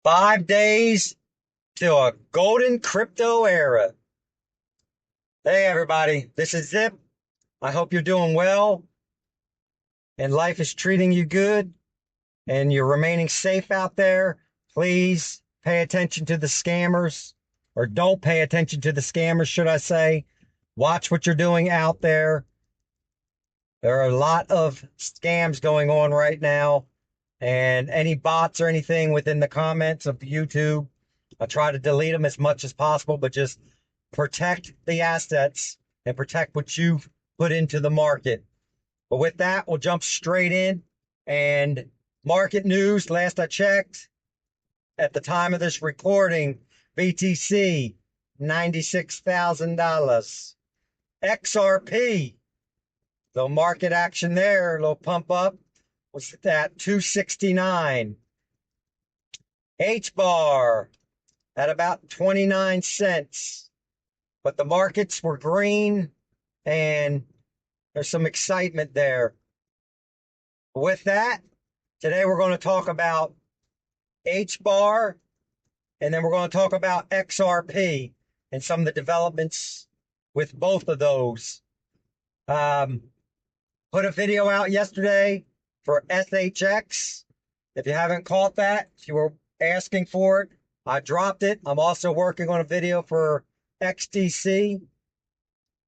5 days to a golden crypto era. Hey, everybody, this is Zip. I hope you're doing well and life is treating you good and you're remaining safe out there. Please pay attention to the scammers, or don't pay attention to the scammers, should I say. Watch what you're doing out there. There are a lot of scams going on right now, and any bots or anything within the comments of YouTube, I try to delete them as much as possible, but just protect the assets and protect what you've put into the market. But with that, we'll jump straight in. And market news, last I checked, at the time of this recording, BTC, $96,000. XRP, little market action there, a little pump up, was at 269. HBAR at about 29 cents. But the markets were green and there's some excitement there. With that, today we're going to talk about HBAR, and then we're going to talk about XRP and some of the developments with both of those. Put a video out yesterday for SHX. If you haven't caught that, if you were asking for it, I dropped it. I'm also working on a video for XDC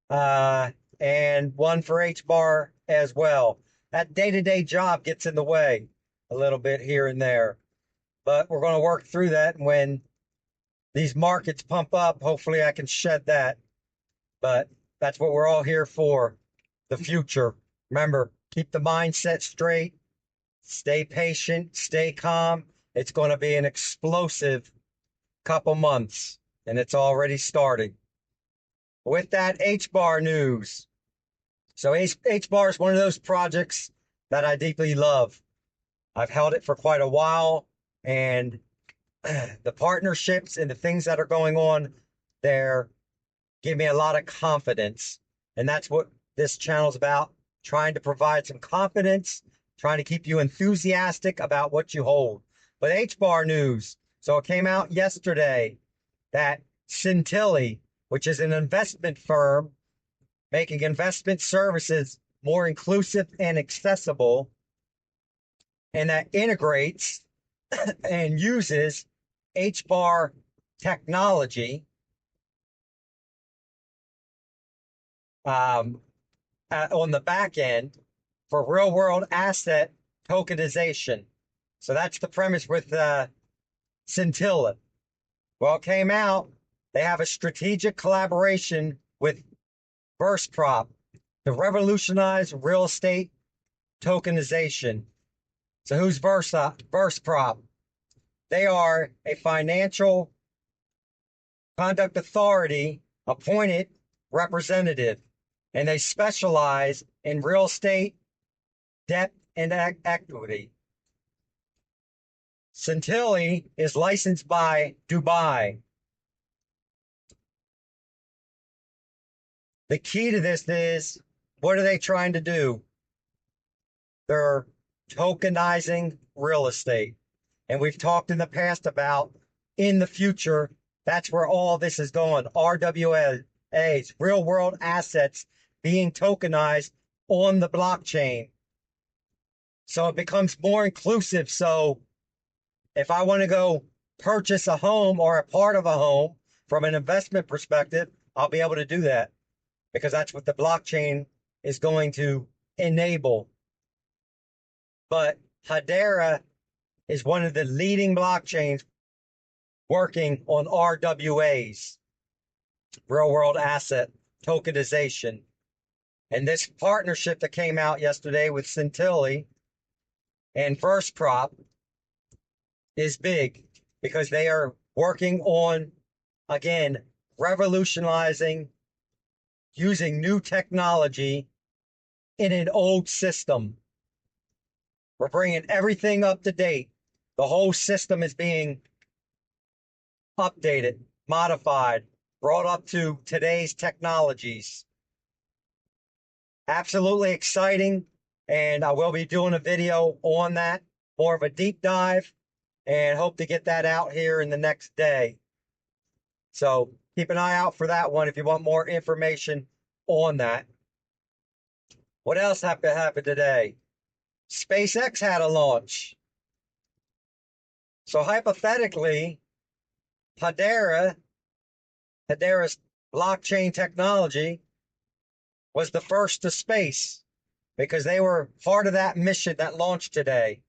and one for HBAR as well. That day-to-day job gets in the way a little bit here and there, but we're going to work through that. And when these markets pump up, hopefully I can shed that. But that's what we're all here for, the future. Remember, keep the mindset straight, stay patient, stay calm. It's going to be an explosive couple months, and it's already starting. With that, HBAR news. So HBAR is one of those projects that I deeply love. I've held it for quite a while, and the partnerships and the things that are going on there give me a lot of confidence. And that's what this channel is about, trying to provide some confidence, trying to keep you enthusiastic about what you hold. But HBAR news. So it came out yesterday that Scintilla, which is an investment firm making investment services more inclusive and accessible, and that integrates and uses HBAR technology on the back end for real world asset tokenization. So that's the premise with Scintilla. Well, it came out, they have a strategic collaboration with Prop to revolutionize real estate tokenization. So who's Prop? They are a financial conduct authority appointed representative, and they specialize in real estate, debt, and equity. Scintilla is licensed by Dubai. The key to this is, what are they trying to do? They're tokenizing real estate. And we've talked in the past about, in the future, that's where all this is going. RWAs, real world assets being tokenized on the blockchain. So it becomes more inclusive. So if I want to go purchase a home or a part of a home from an investment perspective, I'll be able to do that, because that's what the blockchain is going to enable. But Hedera is one of the leading blockchains working on RWAs, real world asset tokenization. And this partnership that came out yesterday with Scintilla and Prop is big, because they are working on, again, revolutionizing using new technology in an old system. We're bringing everything up to date. The whole system is being updated, modified, brought up to today's technologies. Absolutely exciting, and I will be doing a video on that, more of a deep dive. and hope to get that out here in the next day. So keep an eye out for that one if you want more information on that. What else happened today? SpaceX had a launch. So hypothetically, Hedera's blockchain technology was the first to space because they were part of that mission that launched today.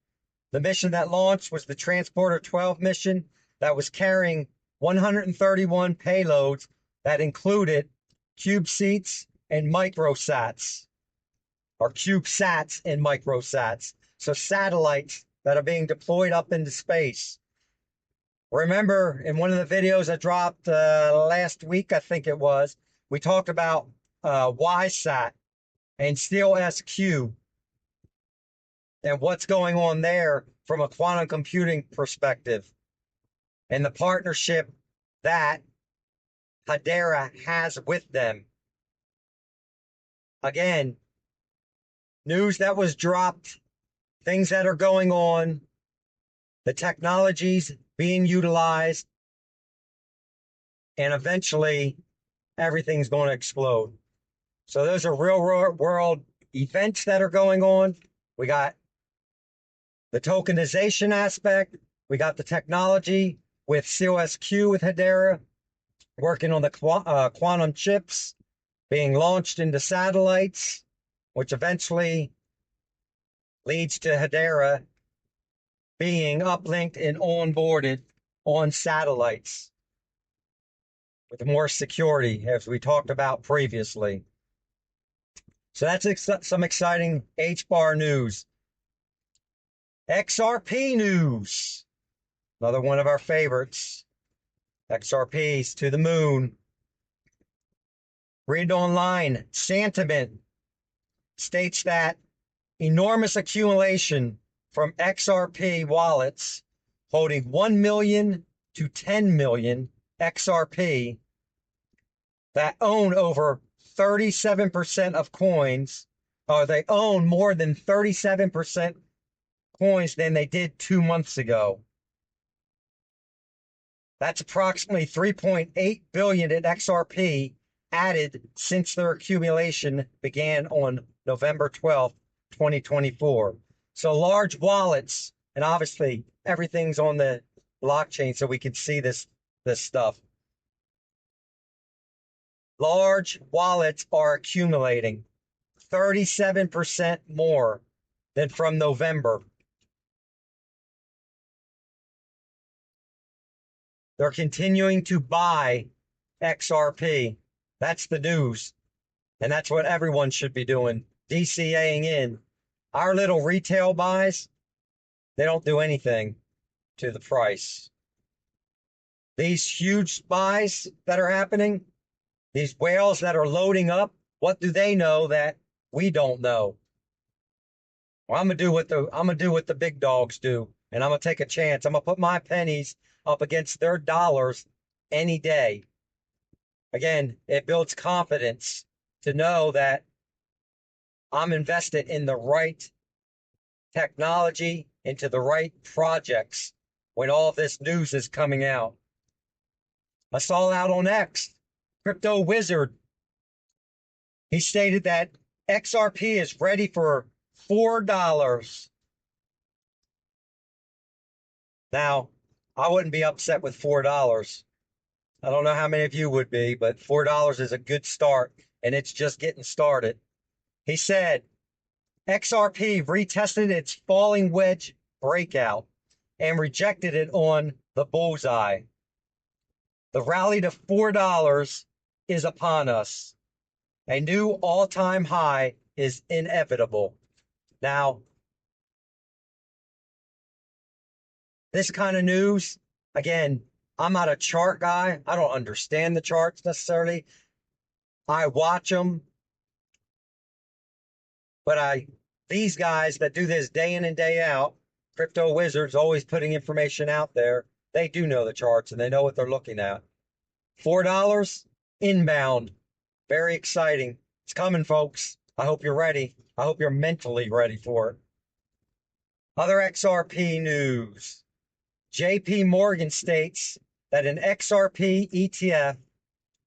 The mission that launched was the Transporter 12 mission that was carrying 131 payloads that included CubeSats and microsats, or CubeSats and microsats. So satellites that are being deployed up into space. Remember in one of the videos I dropped last week, I think it was, we talked about YSAT and Steel SQ and what's going on there from a quantum computing perspective and the partnership that Hedera has with them. Again, news that was dropped, things that are going on, the technologies being utilized, and eventually everything's going to explode. So those are real world events that are going on. We got the tokenization aspect. We got the technology with SEAL-SQ with Hedera, working on the quantum chips being launched into satellites, which eventually leads to Hedera being uplinked and onboarded on satellites with more security, as we talked about previously. So that's some exciting HBAR news. XRP news, another one of our favorites. XRP's to the moon. Read online. Sentiment states that enormous accumulation from XRP wallets holding 1 million to 10 million XRP that own over 37% of coins, or they own more than 37% coins than they did 2 months ago. That's approximately 3.8 billion in XRP added since their accumulation began on November 12th, 2024. So large wallets, and obviously everything's on the blockchain so we can see this stuff. Large wallets are accumulating 37% more than from November. They're continuing to buy XRP. That's the news. And that's what everyone should be doing, DCAing in. Our little retail buys, they don't do anything to the price. These huge buys that are happening, these whales that are loading up, what do they know that we don't know? Well, I'm gonna do what the big dogs do, and I'm gonna take a chance. I'm gonna put my pennies up against their dollars any day. Again, it builds confidence to know that I'm invested in the right technology, into the right projects when all this news is coming out. I saw out on X, Crypto Wizard. He stated that XRP is ready for $4. Now, I wouldn't be upset with $4. I don't know how many of you would be, but $4 is a good start, and it's just getting started. He said, XRP retested its falling wedge breakout and rejected it on the bullseye. The rally to $4 is upon us. A new all-time high is inevitable. Now, this kind of news, again, I'm not a chart guy. I don't understand the charts necessarily. I watch them. But these guys that do this day in and day out, Crypto Wizards always putting information out there. They do know the charts and they know what they're looking at. $4 inbound. Very exciting. It's coming, folks. I hope you're ready. I hope you're mentally ready for it. Other XRP news. JP Morgan states that an XRP ETF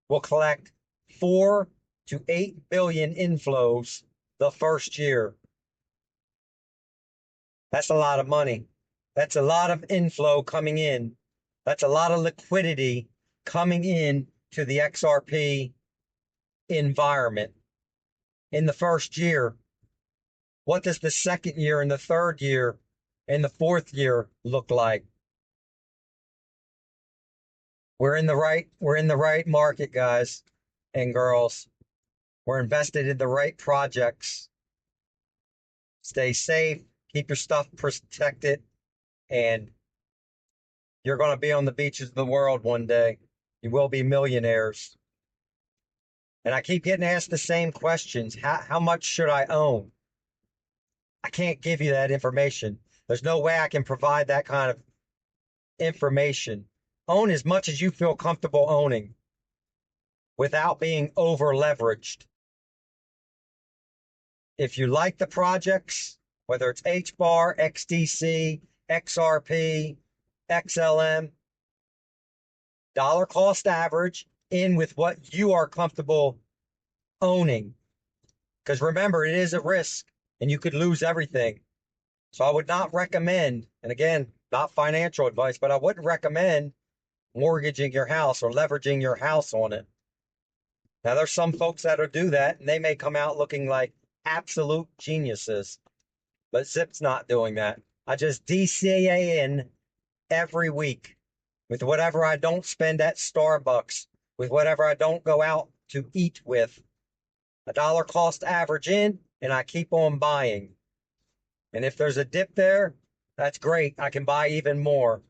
will collect 4 to 8 billion inflows the first year. That's a lot of money. That's a lot of inflow coming in. That's a lot of liquidity coming in to the XRP environment in the first year. What does the second year and the third year and the fourth year look like? We're in the right market, guys and girls. We're invested in the right projects. Stay safe, keep your stuff protected, and you're going to be on the beaches of the world one day. You will be millionaires. And I keep getting asked the same questions. How much should I own? I can't give you that information. There's no way I can provide that kind of information. Own as much as you feel comfortable owning without being over leveraged. If you like the projects, whether it's HBAR, XDC, XRP, XLM, dollar cost average in with what you are comfortable owning. Because remember, it is a risk and you could lose everything. So I would not recommend, and again, not financial advice, but I wouldn't recommend mortgaging your house or leveraging your house on it. Now, there's some folks that'll do that and they may come out looking like absolute geniuses, but Zip's not doing that. I just DCA in every week with whatever I don't spend at Starbucks, with whatever I don't go out to eat with. A dollar cost average in, and I keep on buying. And if there's a dip there, that's great. I can buy even more.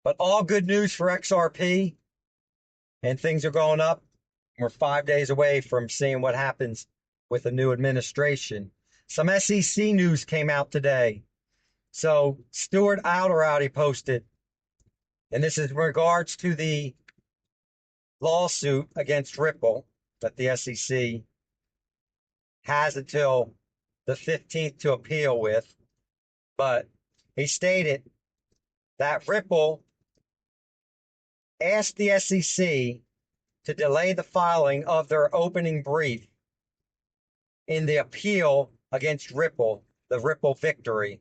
But all good news for XRP, and things are going up. We're 5 days away from seeing what happens with the new administration. Some SEC news came out today. So Stuart Alderati posted, and this is in regards to the lawsuit against Ripple that the SEC has until the 15th to appeal with. But he stated that Ripple asked the SEC to delay the filing of their opening brief in the appeal against Ripple, the Ripple victory.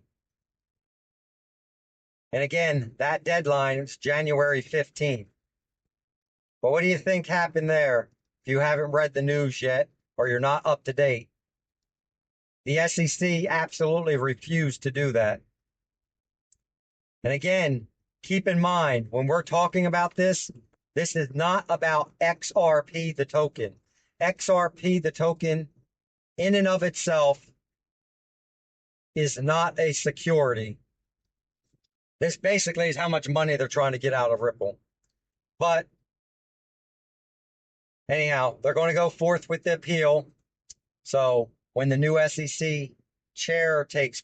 And again, that deadline is January 15th. But what do you think happened there if you haven't read the news yet or you're not up to date? The SEC absolutely refused to do that. And again, keep in mind, when we're talking about this, this is not about XRP, the token. XRP, the token, in and of itself, is not a security. This basically is how much money they're trying to get out of Ripple. But anyhow, they're going to go forth with the appeal. So when the new SEC chair takes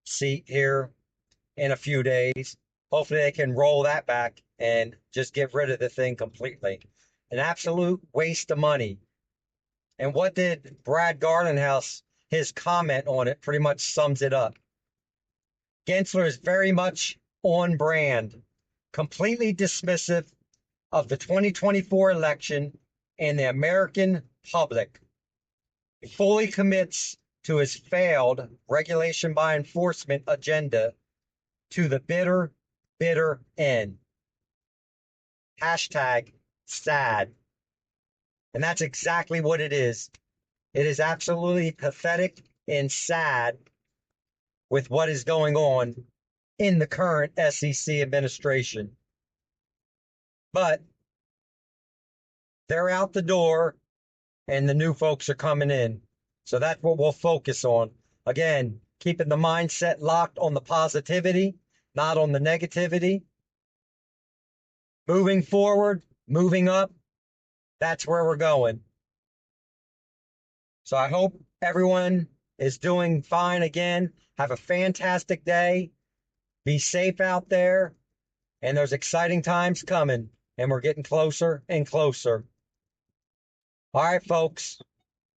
seat here in a few days, hopefully they can roll that back and just get rid of the thing completely. An absolute waste of money. And what did Brad Garlinghouse, his comment on it pretty much sums it up. Gensler is very much on brand, completely dismissive of the 2024 election and the American public. He fully commits to his failed regulation by enforcement agenda to the bitter, bitter end. Hashtag sad. And that's exactly what it is. It is absolutely pathetic and sad with what is going on in the current SEC administration. But they're out the door and the new folks are coming in. So that's what we'll focus on. Again, keeping the mindset locked on the positivity, not on the negativity. Moving forward, moving up, that's where we're going. So I hope everyone is doing fine again. Have a fantastic day. Be safe out there. And there's exciting times coming. And we're getting closer and closer. All right, folks.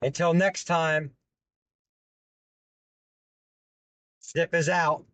Until next time. Zip is out.